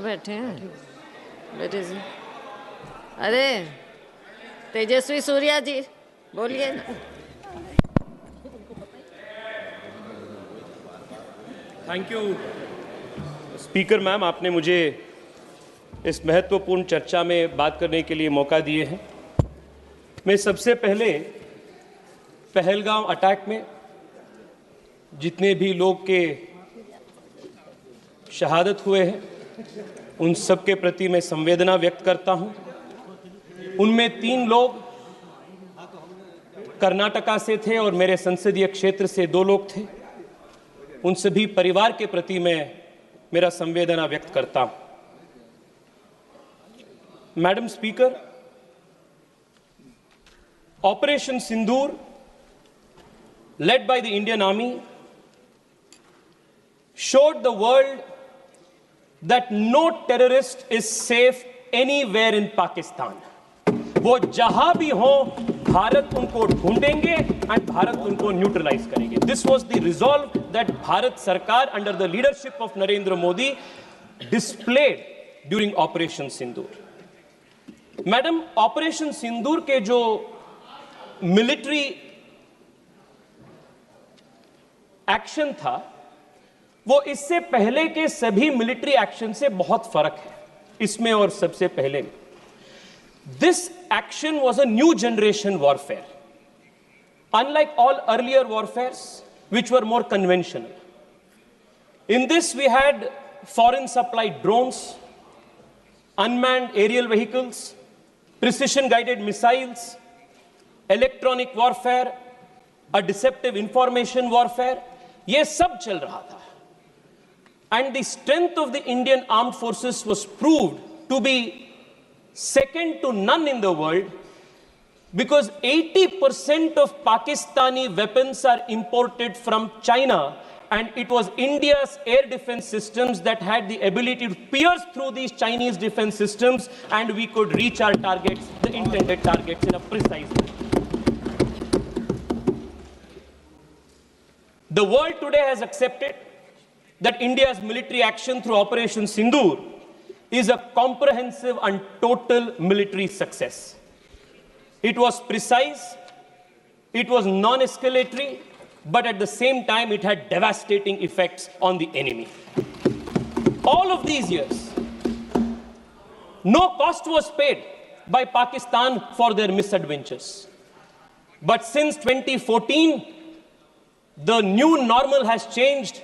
बैठे हैं बेटे जी। अरे तेजस्वी सूर्या जी बोलिए ना। थैंक यू स्पीकर मैम, आपने मुझे इस महत्वपूर्ण चर्चा में बात करने के लिए मौका दिए हैं। मैं सबसे पहले पहलगांव अटैक में जितने भी लोग के शहादत हुए हैं उन सब के प्रति मैं संवेदना व्यक्त करता हूं। उनमें 3 लोग कर्नाटका से थे और मेरे संसदीय क्षेत्र से 2 लोग थे। उन सभी परिवार के प्रति मैं मेरा संवेदना व्यक्त करता हूं। Madam speaker, operation Sindoor led by the Indian Army showed the world that no terrorist is safe anywhere in Pakistan. वो जहां भी हो भारत उनको ढूंढेंगे एंड भारत उनको न्यूट्रलाइज करेंगे। This was the resolve that Bharat सरकार under the leadership of Narendra Modi displayed during operation Sindoor. Madam, operation Sindoor के जो मिलिट्री एक्शन था वो इससे पहले के सभी मिलिट्री एक्शन से बहुत फर्क है इसमें और सबसे पहले में। This action was a new generation warfare, unlike all earlier warfares which were more conventional. In this we had foreign supplied drones, unmanned aerial vehicles, precision guided missiles, electronic warfare, a deceptive information warfare, ये सब चल रहा था। And the strength of the Indian armed forces was proved to be second to none in the world because 80% of Pakistani weapons are imported from China, and it was India's air defense systems that had the ability to pierce through these Chinese defense systems, and we could reach our targets, the intended targets, in a precise way. The world today has accepted that India's military action through Operation Sindoor is a comprehensive and total military success. It was precise, it was non-escalatory, but at the same time it had devastating effects on the enemy. All of these years, no cost was paid by Pakistan for their misadventures. But since 2014, the new normal has changed,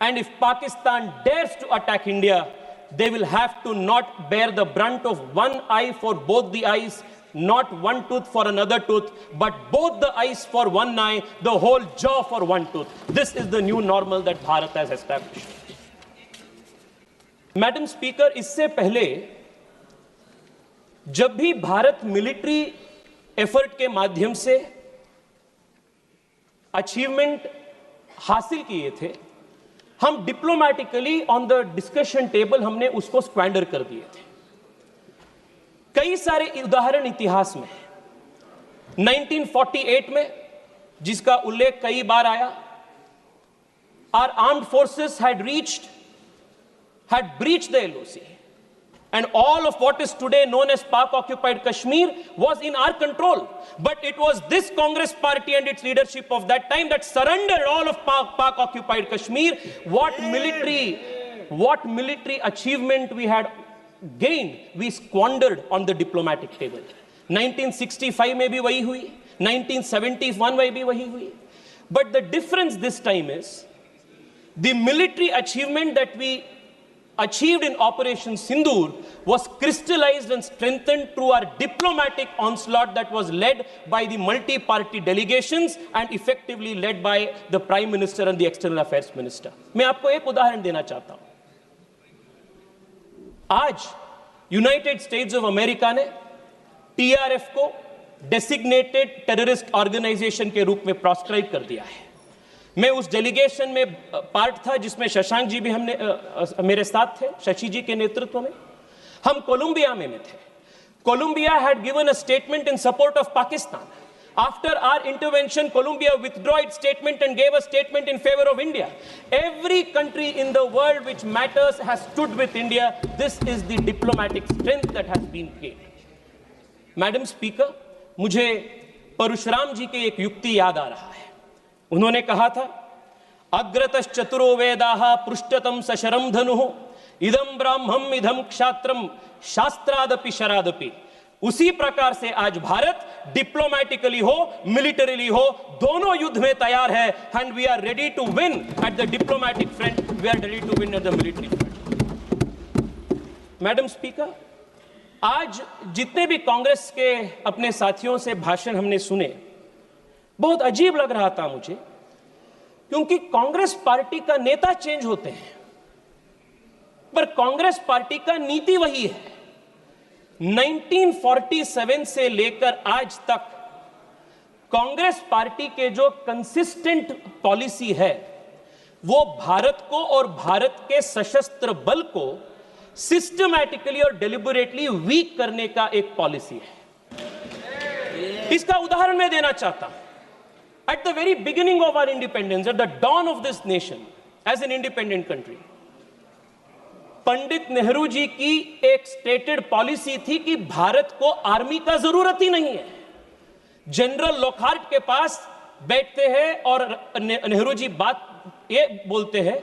and if Pakistan dares to attack India, they will have to not bear the brunt of one eye for both the eyes, not one tooth for another tooth, but both the eyes for one eye, the whole jaw for one tooth. This is the new normal that Bharat has established. Madam Speaker, इससे पहले जब भी Bharat military effort के माध्यम से achievement हासिल किए थे, हम डिप्लोमैटिकली ऑन द डिस्कशन टेबल हमने उसको स्क्वैंडर कर दिए थे। कई सारे उदाहरण इतिहास में हैं। 1948 में, जिसका उल्लेख कई बार आया, our armed forces had breached the LOC, and all of what is today known as Pak-occupied Kashmir was in our control. But it was this Congress party and its leadership of that time that surrendered all of Pak-occupied Kashmir. What military achievement we had gained, we squandered on the diplomatic table. 1965 में भी वही हुई, 1971 में भी वही हुई. But the difference this time is the military achievement that we achieved in Operation Sindoor was crystallized and strengthened through our diplomatic onslaught that was led by the multi-party delegations and effectively led by the Prime Minister and the External Affairs Minister. मैं आपको एक उदाहरण देना चाहता हूं। आज United states of America ने TRF को डेसिग्नेटेड टेररिस्ट ऑर्गेनाइजेशन के रूप में प्रोस्क्राइब कर दिया है। मैं उस डेलीगेशन में पार्ट था जिसमें शशांक जी भी मेरे साथ थे, शशि जी के नेतृत्व में। हम कोलंबिया में थे। Colombia had given a statement in support of Pakistan, After our intervention, Colombia withdrew its statement and gave a statement in favor of India. Every country in the world which matters has stood with India. This is the diplomatic strength that has been gained. Madam Speaker, मुझे परशुराम जी के एक युक्ति याद आ रहा है. उन्होंने कहा था, अग्रतश्चतुरो वेदाः पृष्ठतम सशरम धनुः इदम ब्राह्मम इदम क्षात्रम शास्त्रादपि शरादपि. उसी प्रकार से आज भारत डिप्लोमैटिकली हो, मिलिटरीली हो, दोनों युद्ध में तैयार है. And we are ready to win at the diplomatic front, we are ready to win at the military front. Madam speaker, आज जितने भी कांग्रेस के अपने साथियों से भाषण हमने सुने, बहुत अजीब लग रहा था मुझे, क्योंकि कांग्रेस पार्टी का नेता चेंज होते हैं, पर कांग्रेस पार्टी का नीति वही है. 1947 से लेकर आज तक कांग्रेस पार्टी के जो कंसिस्टेंट पॉलिसी है, वो भारत को और भारत के सशस्त्र बल को सिस्टमैटिकली और डेलिबरेटली वीक करने का एक पॉलिसी है. इसका उदाहरण मैं देना चाहता हूं. At the very beginning of our independence, at the dawn of this nation as an independent country, Pandit Nehru ji की एक स्टेटेड पॉलिसी थी कि भारत को आर्मी का जरूरत ही नहीं है. जनरल लॉकहार्ट के पास बैठते हैं और नेहरू जी बात ये बोलते हैं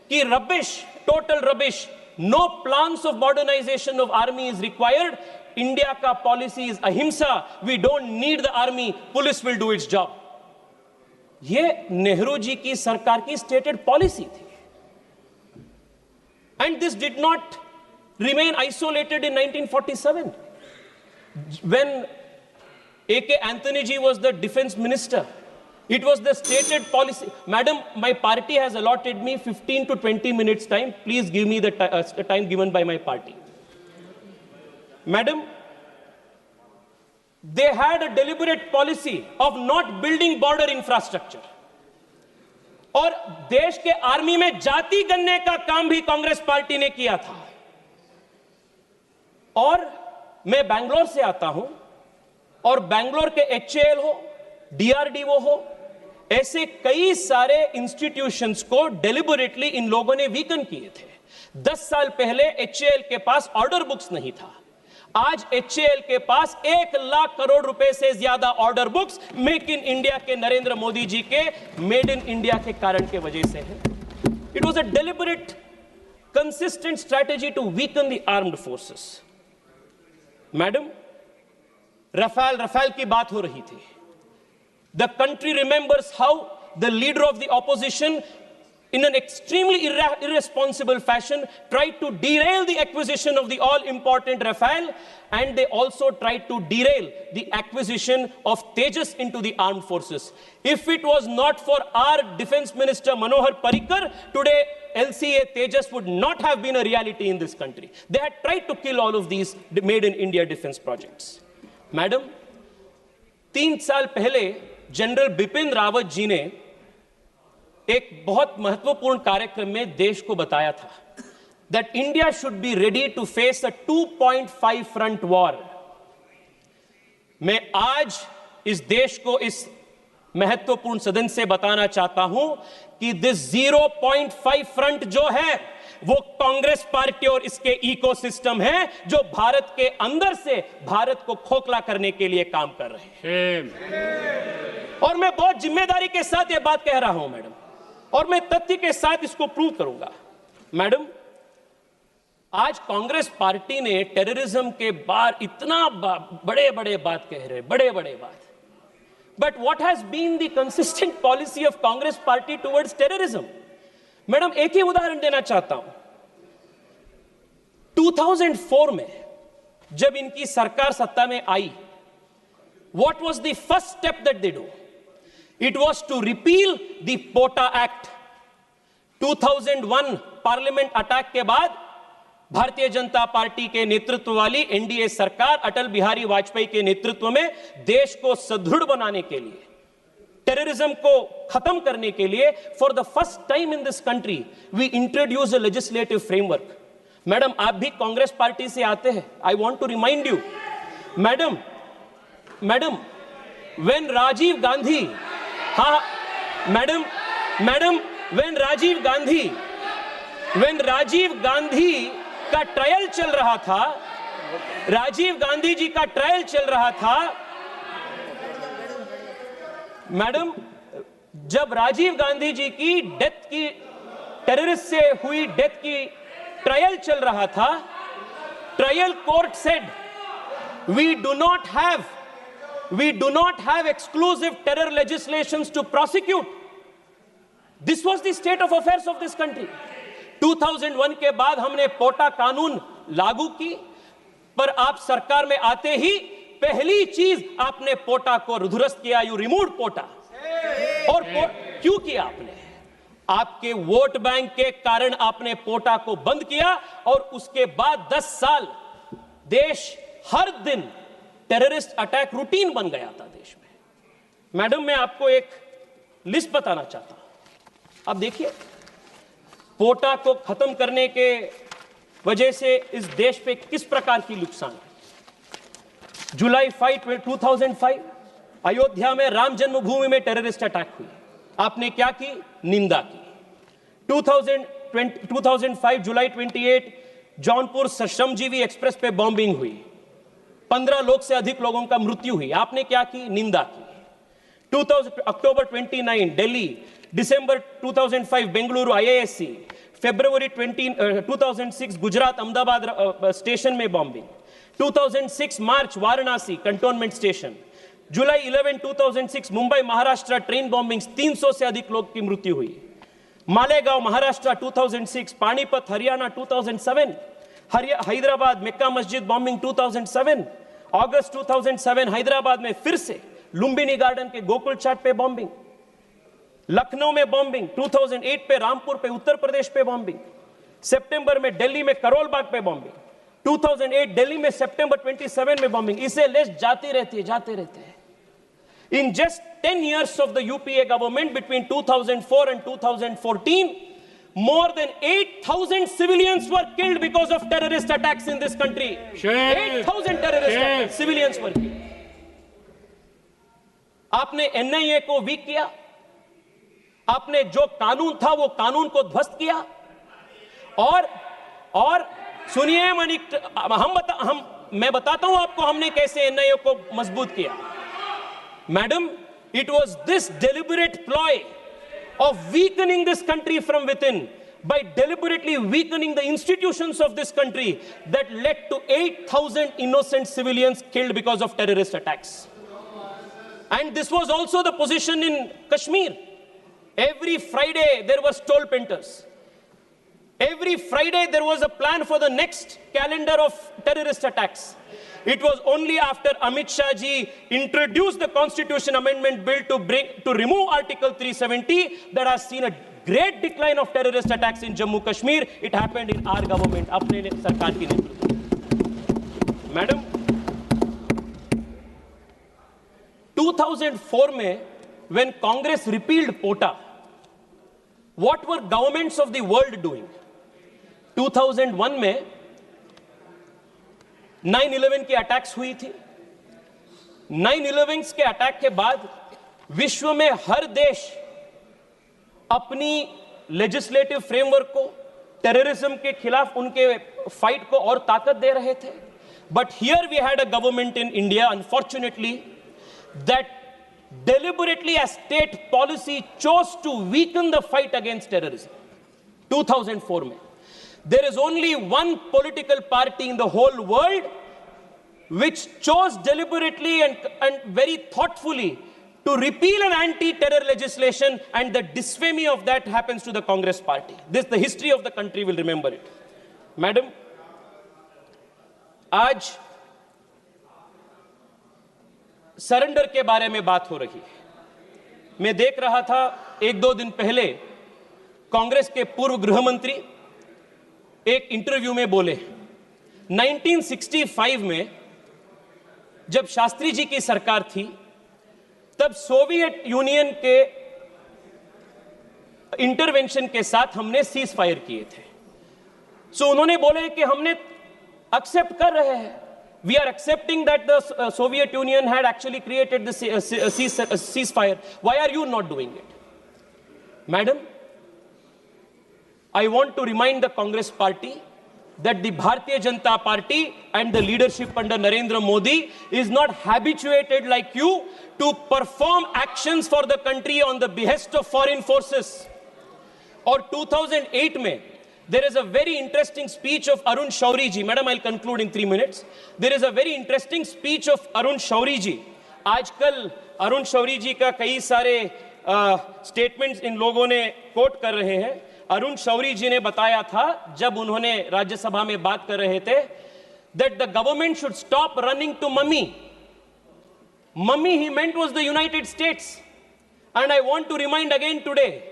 कि rubbish, total rubbish, no plans of modernisation of army is required. India का policy is ahimsa, we don't need the army, police will do its job. ये नेहरू जी की सरकार की स्टेटेड पॉलिसी थी. And this did not remain isolated in 1947. When A.K. Anthony ji was the defense minister, it was the stated policy. Madam, my party has allotted me 15 to 20 minutes time. Please give me the time given by my party. Madam, they had a deliberate policy of not building border infrastructure. और देश के army में जाति गणने का काम भी Congress party ने किया था. और मैं बैंगलोर से आता हूं, और बैंगलोर के HAL हो, DRDO हो, ऐसे कई सारे इंस्टीट्यूशंस को डेलिबरेटली इन लोगों ने वीकन किए थे. 10 साल पहले HAL के पास ऑर्डर बुक्स नहीं था. आज HAL के पास 1 लाख करोड़ रुपए से ज्यादा order books make in India के नरेंद्र मोदी जी के मेड इन इंडिया के कारण के वजह से है. It was a deliberate consistent strategy to weaken the armed forces. Madam, Rafale की बात हो रही थी. The country remembers how the leader of the opposition in an extremely irresponsible fashion tried to derail the acquisition of the all-important Rafale, and they also tried to derail the acquisition of Tejas into the armed forces. If it was not for our defense minister Manohar Parrikar, today LCA Tejas would not have been a reality in this country. They had tried to kill all of these made in India defense projects. Madam, 3 साल पहले general Bipin Rawat ji ने एक बहुत महत्वपूर्ण कार्यक्रम में देश को बताया था that India should be ready to face a 2.5 front war. मैं आज इस देश को इस महत्वपूर्ण सदन से बताना चाहता हूं कि दिस 0.5 फ्रंट जो है वो कांग्रेस पार्टी और इसके इकोसिस्टम है, जो भारत के अंदर से भारत को खोखला करने के लिए काम कर रहे हैं. और मैं बहुत जिम्मेदारी के साथ यह बात कह रहा हूं मैडम, और मैं तथ्य के साथ इसको प्रूव करूंगा. मैडम, आज कांग्रेस पार्टी ने टेररिज्म के बार इतना बड़े बड़े बात कह रहे, बड़े बड़े बात, but what has been the consistent policy of Congress party towards terrorism? Madam, एक ही उदाहरण देना चाहता हूं. 2004 में जब इनकी सरकार सत्ता में आई, what was the first step that they do? It was to repeal the POTA Act. 2001 parliament attack के बाद भारतीय जनता पार्टी के नेतृत्व वाली एनडीए सरकार अटल बिहारी वाजपेयी के नेतृत्व में देश को सुदृढ़ बनाने के लिए, टेररिज्म को खत्म करने के लिए, for the first time in this country we introduce a legislative framework. Madam, आप भी कांग्रेस पार्टी से आते हैं. I want to remind you madam, when Rajiv Gandhi, हाँ मैडम, when Rajiv Gandhi का ट्रायल चल रहा था, राजीव गांधी जी का ट्रायल चल रहा था, मैडम, जब राजीव गांधी जी की डेथ की, टेररिस्ट से हुई डेथ की ट्रायल चल रहा था, trial court said we do not have exclusive terror legislations to prosecute. This was the state of affairs of this country. 2001 के बाद हमने पोटा कानून लागू की, पर आप सरकार में आते ही पहली चीज आपने पोटा को दुरुस्त किया, यू रिमूव पोटा। और क्यों किया आपने? आपके वोट बैंक के कारण आपने पोटा को बंद किया, और उसके बाद 10 साल देश हर दिन टेररिस्ट अटैक रूटीन बन गया था देश में। मैडम, मैं आपको एक लिस्ट बताना चाहता हूं। अब देखिए, पोटा को खत्म करने के वजह से इस देश पे किस प्रकार की नुकसान है। जुलाई 5, 2005 अयोध्या में राम जन्मभूमि में टेररिस्ट अटैक हुई, आपने क्या की? निंदा की। 2005 जुलाई 28 जौनपुर श्रमजीवी एक्सप्रेस पे बॉम्बिंग हुई, 15 लोग से अधिक लोगों का मृत्यु हुई, आपने क्या की? निंदा की। अक्टूबर 29 दिल्ली, दिसंबर 2005 बेंगलुरु IISc, फरवरी 2006 गुजरात अहमदाबाद स्टेशन में बॉम्बिंग, 2006 मार्च वाराणसी कंटोनमेंट स्टेशन, जुलाई 11 2006 मुंबई महाराष्ट्र ट्रेन बॉम्बिंग, 300 से अधिक लोग की मृत्यु हुई। मालेगांव महाराष्ट्र 2006, पानीपत हरियाणा 2007, हैदराबाद मक्का मस्जिद बॉम्बिंग 2007, अगस्त 2007 हैदराबाद में फिर से लुम्बिनी गार्डन के गोकुल चाट पे बॉम्बिंग, लखनऊ में बॉम्बिंग, 2008 पे रामपुर पे उत्तर प्रदेश पे बॉम्बिंग, सितंबर में दिल्ली में करोल बाग पे बॉम्बिंग, 2008 दिल्ली में सितंबर 27 में बॉम्बिंग। इसे लिस्ट जाते रहते हैं। In just 10 years of the UPA government between 2004 and 2014, more than 8,000 civilians were killed because of terrorist attacks in this country. 8,000 terrorist attacks, civilians were killed. आपने NIA को वीक किया, आपने जो कानून था वो कानून को ध्वस्त किया, और सुनिए मैं बताता हूं आपको हमने कैसे NIA को मजबूत किया। Madam, it was this deliberate ploy of weakening this country from within, by deliberately weakening the institutions of this country, that led to 8,000 innocent civilians killed because of terrorist attacks. And this was also the position in Kashmir. Every Friday there were toll painters. Every Friday there was a plan for the next calendar of terrorist attacks. It was only after Amit Shah ji introduced the Constitution Amendment Bill to remove Article 370 that has seen a great decline of terrorist attacks in Jammu Kashmir. It happened in our government, अपने सरकार की नेतृत्व। Madam, 2004 में when Congress repealed POTA, what were governments of the world doing? 2001 में 9/11 की attacks हुई थी। 9/11 के अटैक के बाद विश्व में हर देश अपनी लेजिस्लेटिव फ्रेमवर्क को टेररिज्म के खिलाफ उनके फाइट को और ताकत दे रहे थे। But here we had a government in India, unfortunately, that deliberately as state policy chose to weaken the fight against terrorism. 2004 में there is only one political party in the whole world which chose deliberately and very thoughtfully to repeal an anti-terror legislation, and the disfamy of that happens to the Congress party. This, the history of the country will remember it. Madam, आज surrender के बारे में बात हो रही है। मैं देख रहा था 1-2 दिन पहले कांग्रेस के पूर्व गृह मंत्री एक इंटरव्यू में बोले, 1965 में जब शास्त्री जी की सरकार थी तब सोवियत यूनियन के इंटरवेंशन के साथ हमने सीज फायर किए थे। सो उन्होंने बोले कि हमने एक्सेप्ट कर रहे हैं We are accepting that the Soviet Union had actually created the ceasefire. Why are you not doing it? Madam, I want to remind the Congress party that the Bharatiya Janata Party and the leadership under Narendra Modi is not habituated like you to perform actions for the country on the behest of foreign forces. Or 2008 mein, there is a very interesting speech of Arun Shourie ji. Madam, I'll conclude in 3 minutes. There is a very interesting speech of Arun Shourie ji. आजकल Arun Shourie ji का कई सारे statements इन लोगों ने quote कर रहे हैं. अरुण शौरी जी ने बताया था जब उन्होंने राज्यसभा में बात कर रहे थे that the government should stop running to mummy. Mummy he meant was the United States. And I want to remind again today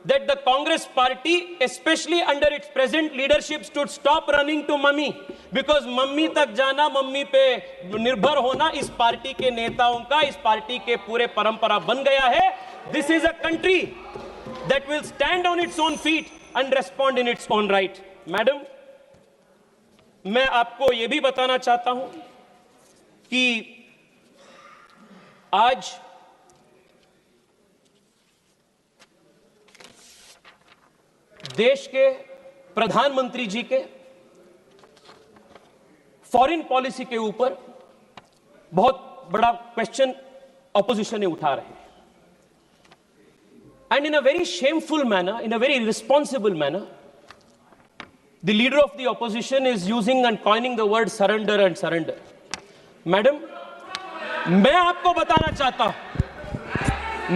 that the Congress party, especially under its present leadership, should stop running to mummy. Because mummy tak jana, mummy pe nirbhar hona इस party के नेताओं का, इस party के पूरे परंपरा बन गया है. This is a country that will stand on its own feet and respond in its own right. Madam, मैं आपको यह भी बताना चाहता हूं कि आज देश के प्रधानमंत्री जी के फॉरेन पॉलिसी के ऊपर बहुत बड़ा क्वेश्चन ऑपोजिशन ने उठा रहे हैं. And in a very shameful manner, in a very irresponsible manner, the leader of the opposition is using and coining the word surrender and surrender. Madam, मैं आपको बताना चाहता हूं,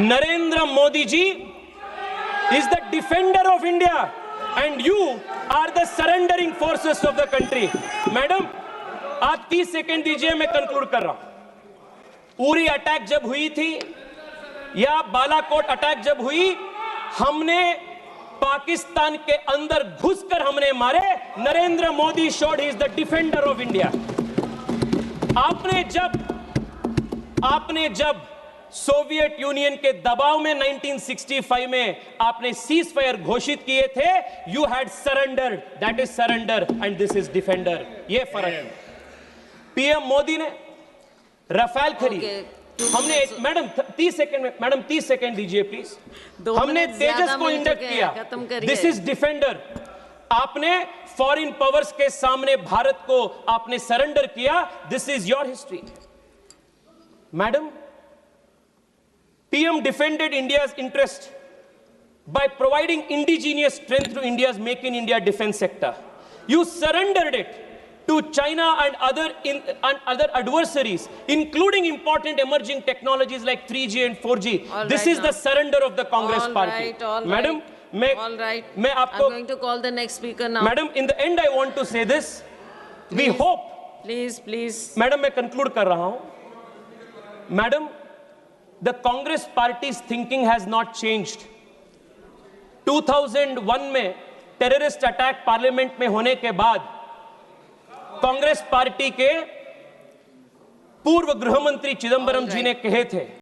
Narendra Modi ji is the defender of India and you are the surrendering forces of the country. Madam, आप 30 second दीजिए, मैं conclude कर रहा हूं. उरी अटैक जब हुई थी या बालाकोट अटैक जब हुई, हमने पाकिस्तान के अंदर घुसकर हमने मारे. Narendra Modi showed he is the defender of India. आपने जब सोवियत यूनियन के दबाव में 1965 में आपने सीज फायर घोषित किए थे, you had surrender. That is surrender and this is defender. ये फर्क है. पीएम मोदी ने रफाल खरीद, हमने मैडम 30 सेकंड में, मैडम 30 सेकंड दीजिए प्लीज. हमने तेजस को इंडक्ट किया. This is defender. आपने फॉरेन पावर्स के सामने भारत को आपने सरेंडर किया. This is your history. Madam, PM defended India's interest by providing indigenous strength to India's Make in India defense sector. You surrendered it to China and other adversaries, including important emerging technologies like 3G and 4G. This is the surrender of the Congress party. Madam, I'm going to call the next speaker now. Madam, in the end, I want to say this. We hope. Please. Madam, मैं conclude कर रहा हूँ. Madam, the Congress party's thinking has not changed. 2001 में terrorist attack parliament में होने के बाद Congress party के पूर्व गृह मंत्री चिदंबरम जी ने कहे थे